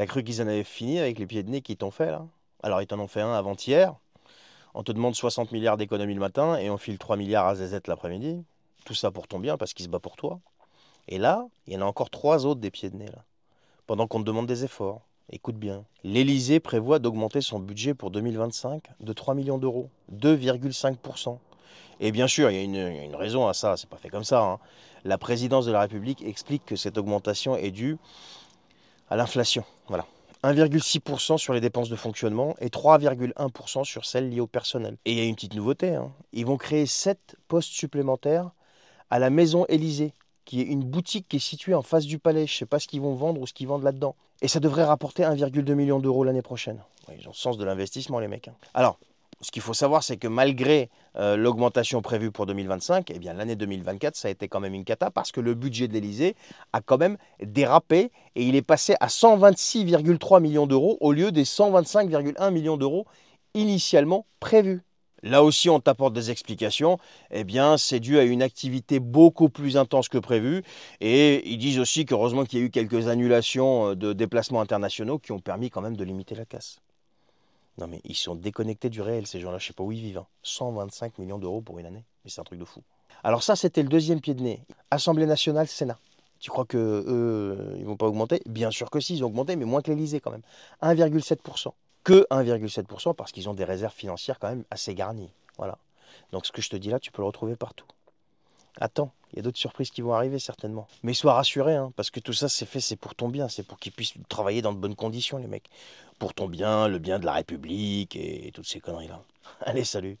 T'as cru qu'ils en avaient fini avec les pieds de nez qu'ils t'ont fait là? Alors ils t'en ont fait un avant-hier, on te demande 60 milliards d'économies le matin et on file 3 milliards à ZZ l'après-midi. Tout ça pour ton bien parce qu'il se bat pour toi. Et là, il y en a encore trois autres des pieds de nez là, pendant qu'on te demande des efforts. Écoute bien. L'Élysée prévoit d'augmenter son budget pour 2025 de 3 millions d'euros, 2,5%. Et bien sûr, il y a une raison à ça, c'est pas fait comme ça, hein. La présidence de la République explique que cette augmentation est due à l'inflation. Voilà. 1,6% sur les dépenses de fonctionnement et 3,1% sur celles liées au personnel. Et il y a une petite nouveauté, hein. Ils vont créer 7 postes supplémentaires à la Maison Élysée, qui est une boutique qui est située en face du palais. Je ne sais pas ce qu'ils vont vendre ou ce qu'ils vendent là-dedans. Et ça devrait rapporter 1,2 million d'euros l'année prochaine. Ouais, ils ont le sens de l'investissement, les mecs, hein. Alors, ce qu'il faut savoir, c'est que malgré l'augmentation prévue pour 2025, eh bien, l'année 2024, ça a été quand même une cata parce que le budget de l'Élysée a quand même dérapé et il est passé à 126,3 millions d'euros au lieu des 125,1 millions d'euros initialement prévus. Là aussi, on t'apporte des explications. Eh bien, c'est dû à une activité beaucoup plus intense que prévu. Et ils disent aussi qu'heureusement qu'il y a eu quelques annulations de déplacements internationaux qui ont permis quand même de limiter la casse. Non mais ils sont déconnectés du réel, ces gens-là. Je sais pas où ils vivent, hein. 125 millions d'euros pour une année. Mais c'est un truc de fou. Alors ça, c'était le deuxième pied de nez. Assemblée nationale, Sénat. Tu crois que eux, ils vont pas augmenter? Bien sûr que si, ils ont augmenté, mais moins que l'Elysée quand même. 1,7%. Que 1,7% parce qu'ils ont des réserves financières quand même assez garnies. Voilà. Donc ce que je te dis là, tu peux le retrouver partout. Attends, il y a d'autres surprises qui vont arriver certainement. Mais sois rassuré, hein, parce que tout ça c'est fait, c'est pour ton bien, c'est pour qu'ils puissent travailler dans de bonnes conditions, les mecs. Pour ton bien, le bien de la République et toutes ces conneries-là. Allez, salut.